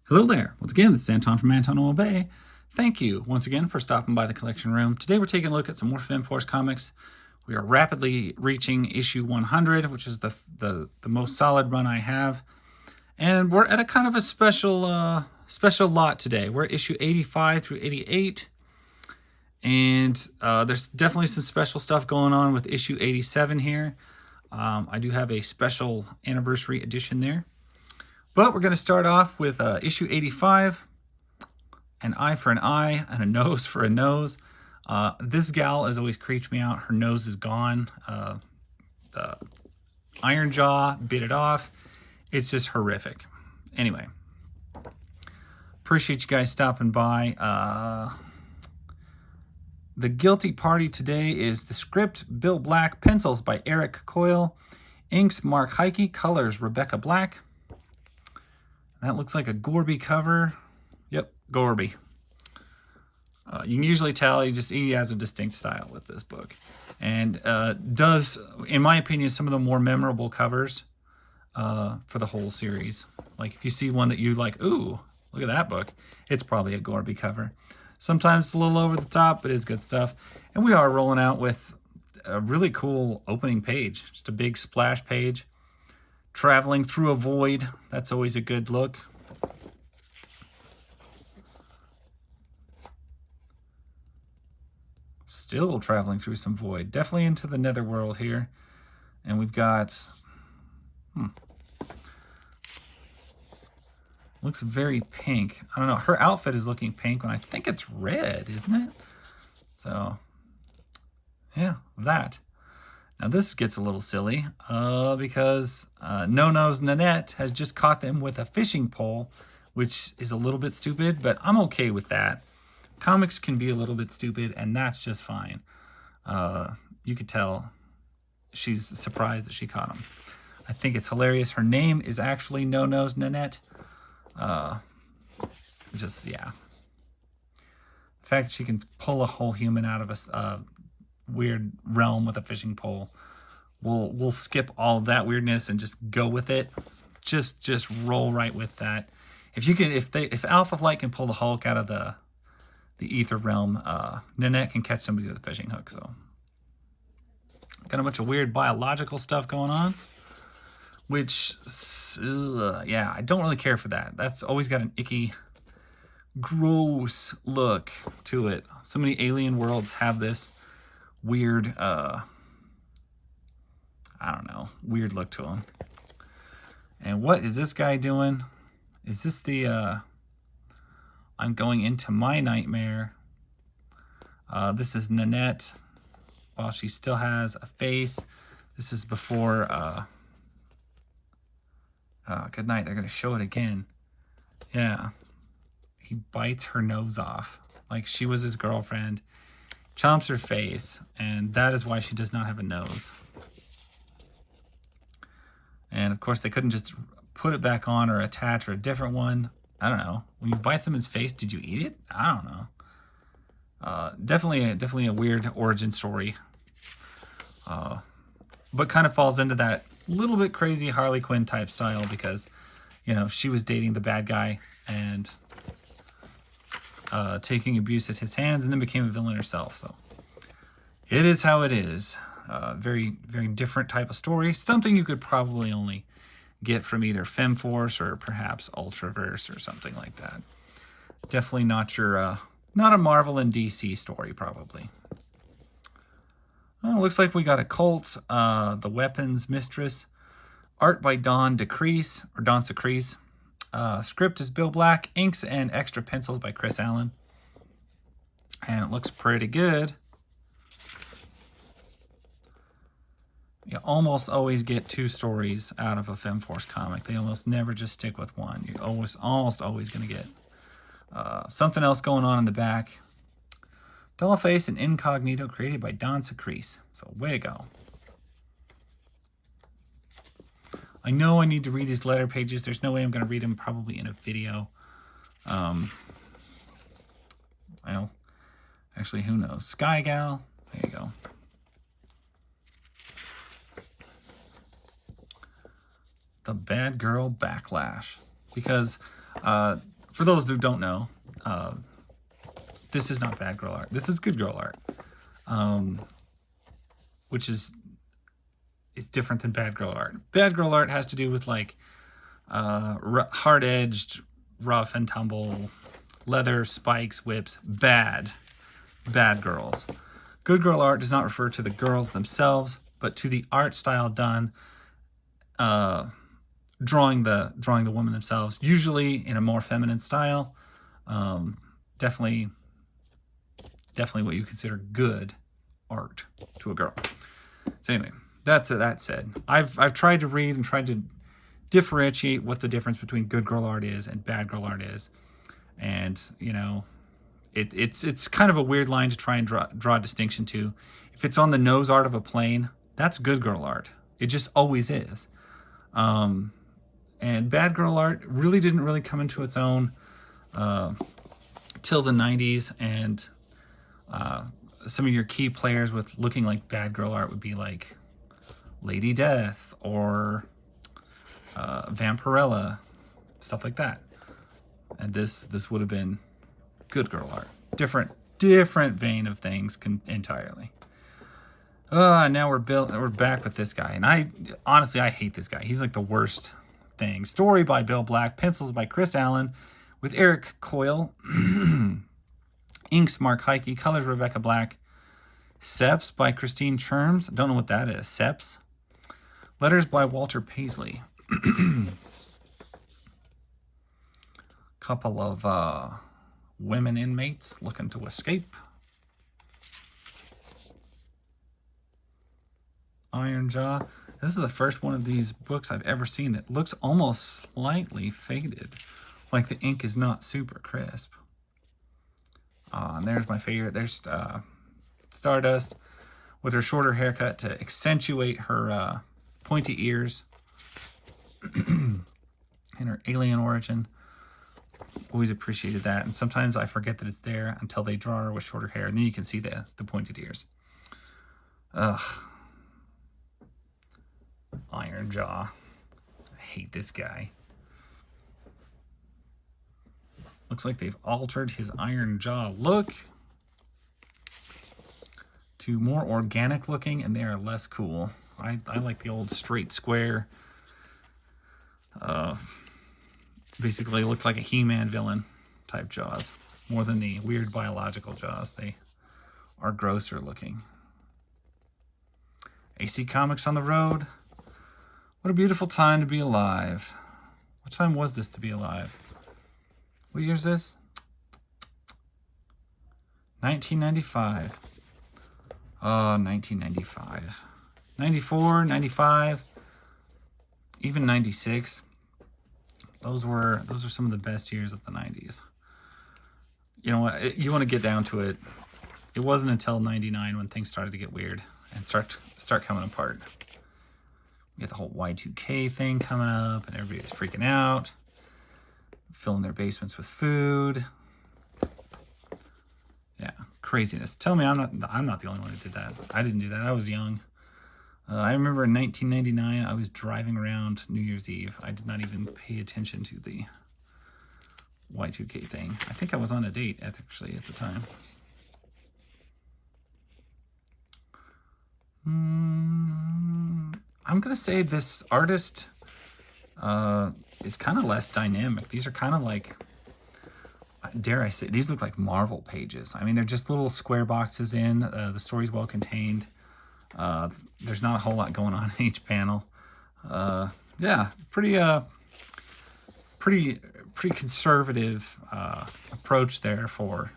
Hello there. Once again, this is Anton from Anton Bay. Thank you once again for stopping by the collection room. Today we're taking a look at some more Femforce comics. We are rapidly reaching issue 100, which is the most solid run I have. And we're at a kind of a special lot today. We're at issue 85 through 88. And there's definitely some special stuff going on with issue 87 here. I do have a special anniversary edition there. But we're going to start off with issue 85, an eye for an eye and a nose for a nose. This gal has always creeped me out. Her nose is gone. The iron jaw bit it off. It's just horrific. Anyway, appreciate you guys stopping by. The guilty party today is the script, Bill Black, pencils by Eric Coyle, inks Mark Heike, colors Rebecca Black. That looks like a Gorby cover. Yep, Gorby. You can usually tell he has a distinct style with this book. And does, in my opinion, some of the more memorable covers for the whole series. Like if you see one that you like, ooh, look at that book, it's probably a Gorby cover. Sometimes it's a little over the top, but it's good stuff. And we are rolling out with a really cool opening page. Just a big splash page. Traveling through a void. That's always a good look. Still traveling through some void. Definitely into the netherworld here. And we've got... Looks very pink. I don't know. Her outfit is looking pink when I think it's red, isn't it? So, yeah, that. Now this gets a little silly because No-No's Nanette has just caught them with a fishing pole, which is a little bit stupid, but I'm okay with that. Comics can be a little bit stupid, and that's just fine. You could tell she's surprised that she caught him. I think it's hilarious. Her name is actually No-No's Nanette. Yeah. The fact that she can pull a whole human out of a weird realm with a fishing pole. We'll skip all of that weirdness and just go with it. Just roll right with that. If Alpha Flight can pull the Hulk out of the ether realm, Nanette can catch somebody with a fishing hook. So got a bunch of weird biological stuff going on, which yeah, I don't really care for that. That's always got an icky, gross look to it. So many alien worlds have this weird, I don't know, weird look to him. And what is this guy doing? Is this the, I'm going into my nightmare. This is Nanette while she still has a face. This is before, good night, they're going to show it again. Yeah. He bites her nose off like she was his girlfriend. Chomps her face, and that is why she does not have a nose. And of course, they couldn't just put it back on or attach or a different one. I don't know. When you bite someone's face, did you eat it? I don't know. Definitely a weird origin story. But kind of falls into that little bit crazy Harley Quinn type style because, you know, she was dating the bad guy and taking abuse at his hands and then became a villain herself. So it is how it is. Very, very different type of story. Something you could probably only get from either Femforce or perhaps Ultraverse or something like that. Definitely not your, not a Marvel and DC story, probably. Oh, looks like we got a cult, the Weapons Mistress. Art by Don Decrease, or Don Secrease. Script is Bill Black. Inks and extra pencils by Chris Allen. And it looks pretty good. You almost always get two stories out of a Femforce comic. They almost never just stick with one. You're almost always going to get something else going on in the back. Dollface and Incognito created by Don Secrease. So way to go. I know I need to read these letter pages. There's no way I'm going to read them probably in a video. Well, actually, who knows? Sky Gal. There you go. The Bad Girl Backlash. Because for those who don't know, this is not bad girl art. This is good girl art, which is different than bad girl art. Bad girl art has to do with like hard-edged, rough and tumble, leather, spikes, whips, bad girls. Good girl art does not refer to the girls themselves, but to the art style done, drawing the women themselves, usually in a more feminine style. Definitely what you consider good art to a girl. So anyway, that said, I've tried to read and tried to differentiate what the difference between good girl art is and bad girl art is, and you know, it's kind of a weird line to try and draw a distinction to. If it's on the nose art of a plane, that's good girl art. It just always is. And bad girl art really didn't really come into its own till the 90s, and some of your key players with looking like bad girl art would be like Lady Death or Vampirella, stuff like that. And this would have been good girl art. Different vein of things entirely. Now we're back with this guy, and I honestly hate this guy. He's like the worst thing. Story by Bill Black, pencils by Chris Allen, with Eric Coyle, inks Mark Heike, colors Rebecca Black, Seps by Christine Cherms. Don't know what that is. Seps. Letters by Walter Paisley. Couple of women inmates looking to escape. Iron Jaw. This is the first one of these books I've ever seen that looks almost slightly faded. Like the ink is not super crisp. And there's my favorite. There's Stardust with her shorter haircut to accentuate her pointy ears and her alien origin. Always appreciated that. And sometimes I forget that it's there until they draw her with shorter hair, and then you can see the pointed ears. Ugh. Iron Jaw. I hate this guy. Looks like they've altered his Iron Jaw look to more organic looking, and they are less cool. I like the old straight square. Basically looked like a He-Man villain type jaws, more than the weird biological jaws. They are grosser looking. AC Comics on the road. What a beautiful time to be alive. What time was this to be alive? What year is this? 1995. Oh, 1995. 94, 95, even 96. Those are some of the best years of the 90s. You know what? You want to get down to it. It wasn't until 99 when things started to get weird and start coming apart. We had the whole Y2K thing coming up, and everybody was freaking out, filling their basements with food. Yeah, craziness. Tell me I'm not the only one who did that. I didn't do that. I was young. I remember in 1999, I was driving around New Year's Eve. I did not even pay attention to the Y2K thing. I think I was on a date, actually, at the time. I'm going to say this artist is kind of less dynamic. These are kind of like, dare I say, these look like Marvel pages. I mean, they're just little square boxes in. The story's well contained. There's not a whole lot going on in each panel. Yeah, pretty conservative approach there for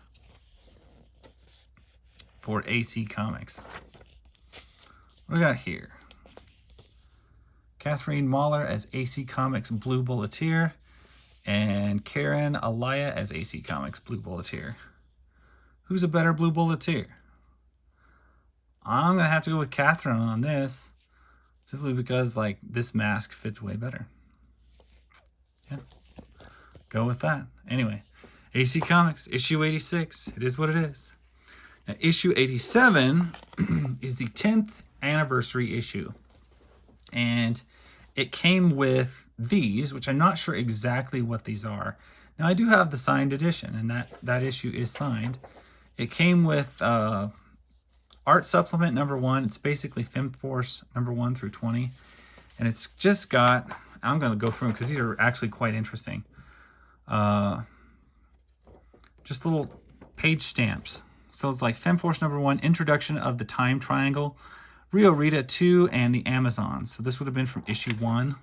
AC Comics. What do we got here? Catherine Mahler as AC Comics Blue Bulleteer, and Karen Alaya as AC Comics Blue Bulleteer. Who's a better Blue Bulleteer? I'm going to have to go with Catherine on this, simply because, like, this mask fits way better. Yeah, go with that. Anyway, AC Comics, issue 86. It is what it is. Now, issue 87 is the 10th anniversary issue. And it came with these, which I'm not sure exactly what these are. Now, I do have the signed edition, and that issue is signed. It came with art supplement number 1. It's basically Femforce number 1 through 20. And it's just got, I'm going to go through them because these are actually quite interesting. Just little page stamps. So it's like Femforce number 1, Introduction of the Time Triangle, Rio Rita 2, and the Amazons. So this would have been from issue 1.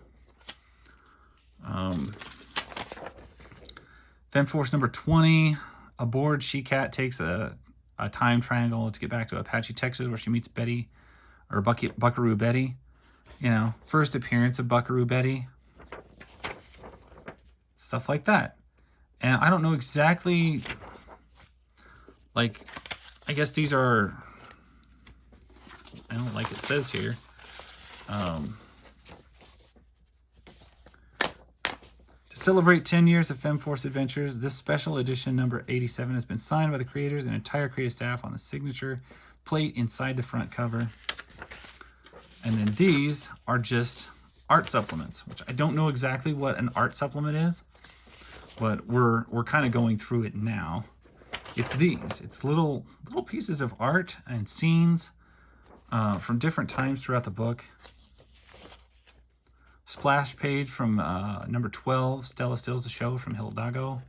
Femforce number 20, Aboard She-Cat takes a time triangle to get back to Apache, Texas, where she meets Betty, or Buckaroo Betty. You know, first appearance of Buckaroo Betty. Stuff like that. And I don't know exactly, like, I guess these are, I don't like it says here. To celebrate 10 years of Femforce Adventures, this special edition number 87 has been signed by the creators and entire creative staff on the signature plate inside the front cover. And then these are just art supplements, which I don't know exactly what an art supplement is, but we're kind of going through it now. It's these. It's little pieces of art and scenes from different times throughout the book. Splash page from number 12, Stella Stills the Show from Hidalgo.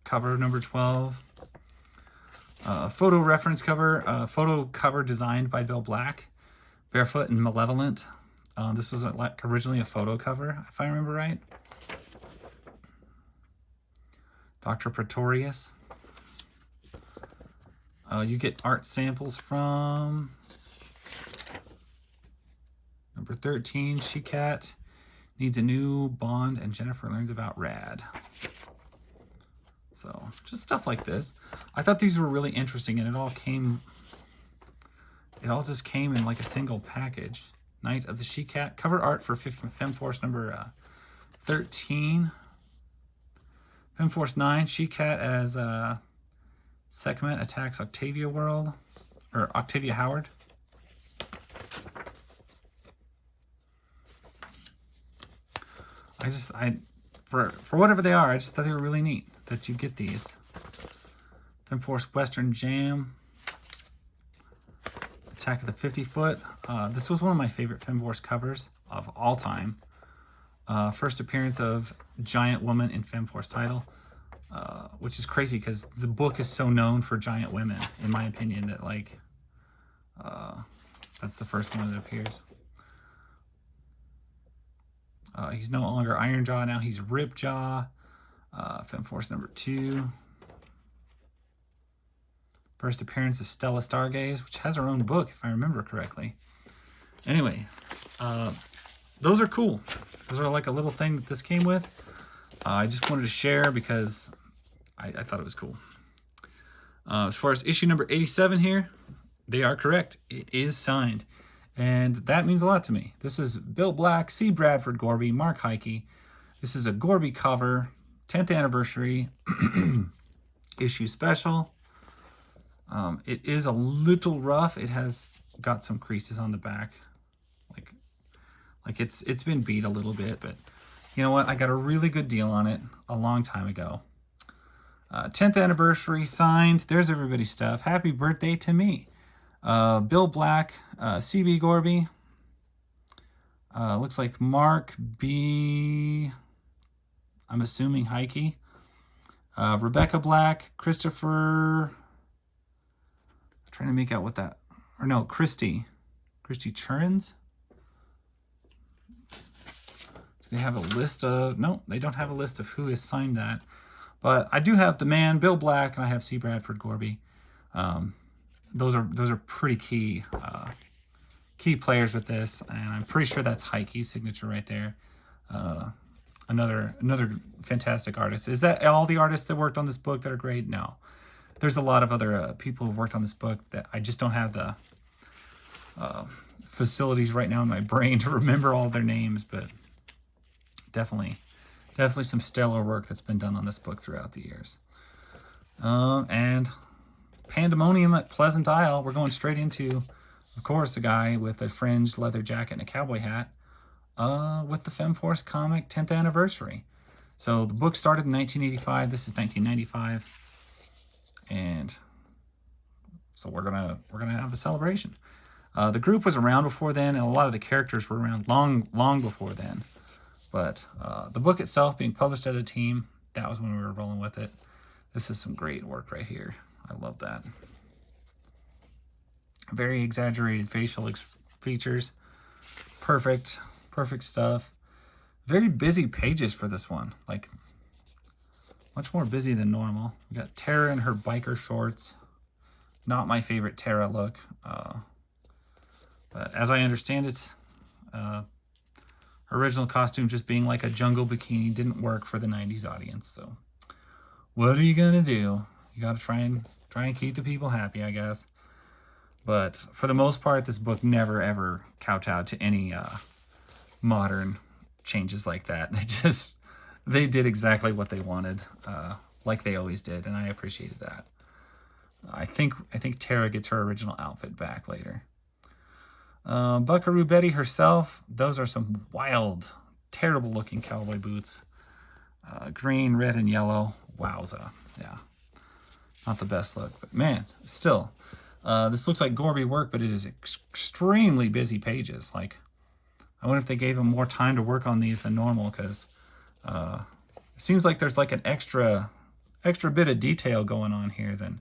Cover number 12. Photo reference cover, photo cover designed by Bill Black, Barefoot and Malevolent. This was like originally a photo cover, if I remember right. Dr. Pretorius. You get art samples from number 13, She-Cat needs a new bond and Jennifer learns about Rad. So just stuff like this. I thought these were really interesting, and it all just came in like a single package. Night of the She-Cat. Cover art for Femforce number 13. Femforce 9, She-Cat as Sekhmet attacks Octavia World, or Octavia Howard. For whatever they are, I just thought they were really neat that you get these. Femforce Western Jam. Attack of the 50-Foot. This was one of my favorite Femforce covers of all time. First appearance of Giant Woman in Femforce title, which is crazy because the book is so known for giant women, in my opinion, that like that's the first one that appears. He's no longer Ironjaw now, he's Ripjaw. Femforce number 2. First appearance of Stella Stargaze, which has her own book, if I remember correctly. Anyway, those are cool. Those are like a little thing that this came with. I just wanted to share because I thought it was cool. As far as issue number 87 here, they are correct. It is signed. And that means a lot to me. This is Bill Black, C. Bradford Gorby, Mark Heike. This is a Gorby cover, 10th anniversary issue special. It is a little rough. It has got some creases on the back. Like it's been beat a little bit, but you know what? I got a really good deal on it a long time ago. 10th anniversary, signed. There's everybody's stuff. Happy birthday to me. Bill Black, CB Gorby. Looks like Mark B. I'm assuming Heike. Rebecca Black, Christopher. I'm trying to make out what that, or no, Christy Churns. Do they have a list of? No, they don't have a list of who has signed that. But I do have the man, Bill Black, and I have C. Bradford Gorby. Those are pretty key players with this, and I'm pretty sure that's Heike's signature right there. Another fantastic artist. Is that all the artists that worked on this book that are great? No. There's a lot of other people who worked on this book that I just don't have the facilities right now in my brain to remember all their names, but definitely some stellar work that's been done on this book throughout the years. And pandemonium at Pleasant Isle. We're going straight into, of course, a guy with a fringed leather jacket and a cowboy hat. with the Femforce comic 10th anniversary. So the book started in 1985. This is 1995, and so we're gonna have a celebration. The group was around before then, and a lot of the characters were around long before then. But the book itself being published as a team, that was when we were rolling with it. This is some great work right here. I love that. Very exaggerated facial features. Perfect stuff. Very busy pages for this one. Like, much more busy than normal. We got Tara in her biker shorts. Not my favorite Tara look. But as I understand it, her original costume just being like a jungle bikini didn't work for the 90s audience. So what are you gonna do? You gotta try and keep the people happy, I guess. But for the most part, this book never ever kowtowed to any modern changes like that. They did exactly what they wanted, like they always did, and I appreciated that. I think Tara gets her original outfit back later. Buckaroo Betty herself, those are some wild, terrible looking cowboy boots. Green, red, and yellow. Wowza. Yeah. Not the best look, but man, still. This looks like Gorby work, but it is extremely busy pages. Like, I wonder if they gave him more time to work on these than normal, because it seems like there's like an extra bit of detail going on here than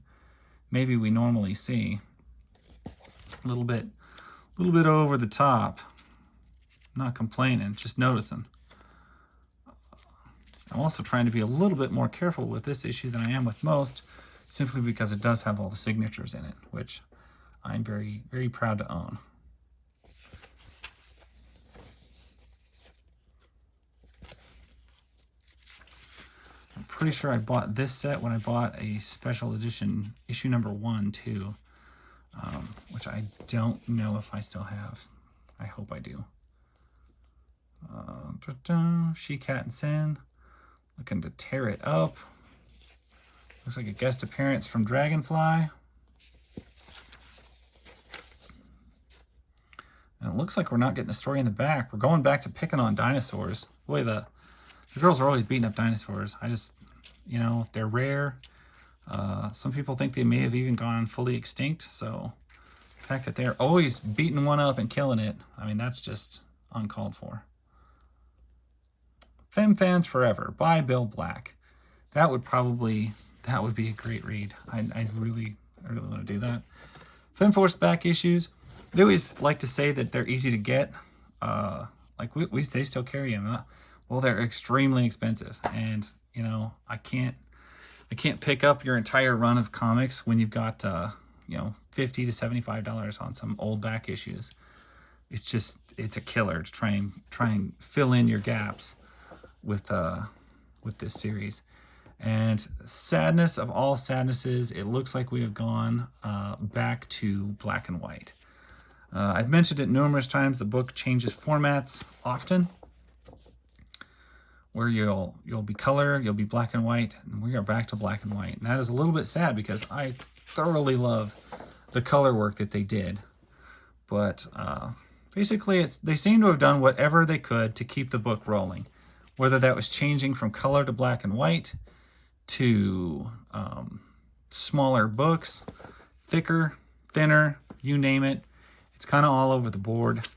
maybe we normally see. A little bit over the top. Not complaining, just noticing. I'm also trying to be a little bit more careful with this issue than I am with most, simply because it does have all the signatures in it, which I'm very, very proud to own. I'm pretty sure I bought this set when I bought a special edition issue number 1 too, which I don't know if I still have. I hope I do. She, Cat, and Sin, looking to tear it up. Looks like a guest appearance from Dragonfly. And it looks like we're not getting a story in the back. We're going back to picking on dinosaurs. Boy, the girls are always beating up dinosaurs. I just, you know, they're rare. Some people think they may have even gone fully extinct. So the fact that they're always beating one up and killing it, I mean, that's just uncalled for. Femfans Forever by Bill Black. That would be a great read. I really want to do that. Femforce back issues. They always like to say that they're easy to get. Like they still carry them. Well, they're extremely expensive, and you know, I can't pick up your entire run of comics when you've got you know, $50 to $75 on some old back issues. It's a killer to try and fill in your gaps with this series. And sadness of all sadnesses, it looks like we have gone back to black and white. I've mentioned it numerous times. The book changes formats often, where you'll be color, you'll be black and white, and we are back to black and white. And that is a little bit sad because I thoroughly love the color work that they did. But basically, they seem to have done whatever they could to keep the book rolling, whether that was changing from color to black and white, to smaller books, thicker, thinner, you name it. It's kind of all over the board.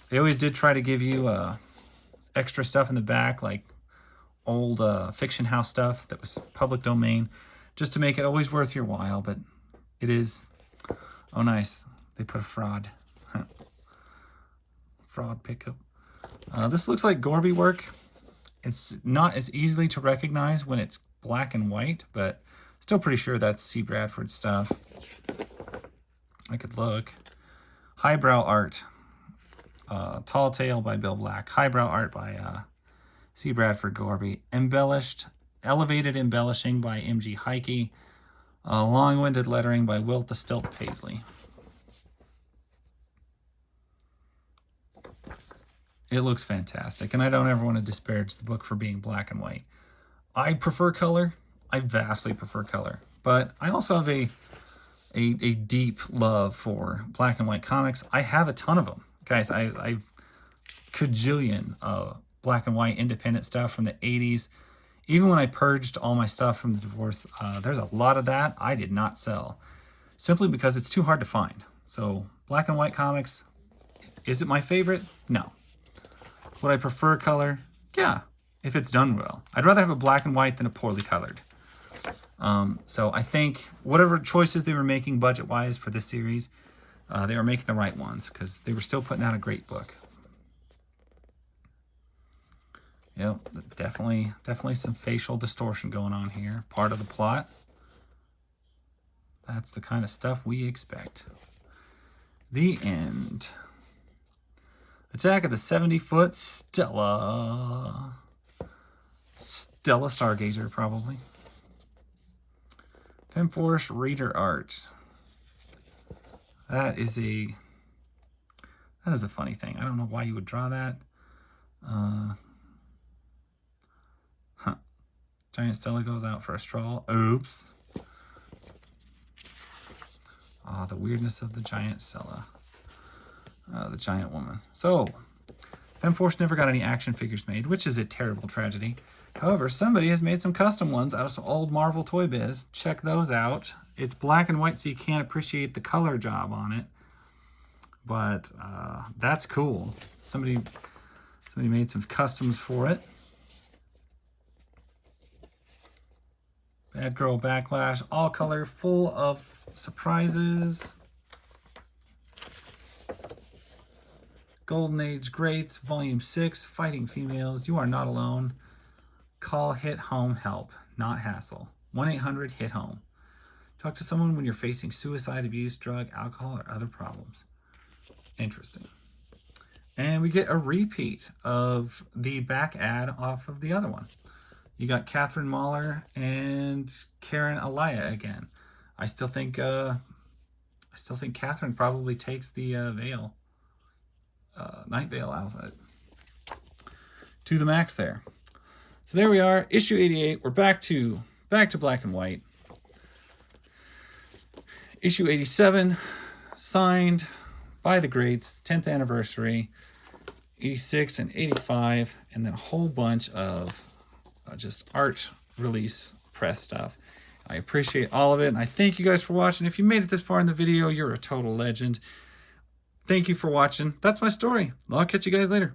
They always did try to give you extra stuff in the back, like old Fiction House stuff that was public domain, just to make it always worth your while. But it is, oh nice, they put a fraud pickup. This looks like Gorby work. It's not as easily to recognize when it's black and white, but still pretty sure that's C. Bradford stuff. I could look. Highbrow art. Tall Tale by Bill Black. Highbrow art by C. Bradford Gorby. Elevated embellishing by M.G. Heike. Long-winded lettering by Wilt the Stilt Paisley. It looks fantastic, and I don't ever want to disparage the book for being black and white. I prefer color. I vastly prefer color. But I also have a deep love for black and white comics. I have a ton of them. Guys, I've cajillion black and white independent stuff from the 80s. Even when I purged all my stuff from the divorce, there's a lot of that I did not sell, simply because it's too hard to find. So black and white comics, is it my favorite? No. Would I prefer color? Yeah, if it's done well. I'd rather have a black and white than a poorly colored. So I think whatever choices they were making budget-wise for this series, they were making the right ones, because they were still putting out a great book. Yep, definitely some facial distortion going on here. Part of the plot. That's the kind of stuff we expect. The end. Attack of the 70-foot Stella. Stella Stargazer, probably. Femforce Reader Art. That is a funny thing. I don't know why you would draw that. Giant Stella goes out for a stroll. Oops. Ah, the weirdness of the giant Stella. The giant woman. So, Femforce never got any action figures made, which is a terrible tragedy. However, somebody has made some custom ones out of some old Marvel Toy Biz. Check those out. It's black and white, so you can't appreciate the color job on it. But that's cool. Somebody made some customs for it. Bad Girl Backlash, all color, full of surprises. Golden Age Greats, Volume 6, Fighting Females, You Are Not Alone. Call Hit Home Help, not hassle. 1-800-HIT-HOME. Talk to someone when you're facing suicide, abuse, drug, alcohol, or other problems. Interesting. And we get a repeat of the back ad off of the other one. You got Catherine Mahler and Karen Alaya again. I still think Catherine probably takes the Veil, Night Veil outfit to the max there. So there we are, issue 88. We're back to black and white. Issue 87, signed by the greats, 10th anniversary, 86 and 85, and then a whole bunch of just art release press stuff. I appreciate all of it, and I thank you guys for watching. If you made it this far in the video, you're a total legend. Thank you for watching. That's my story. I'll catch you guys later.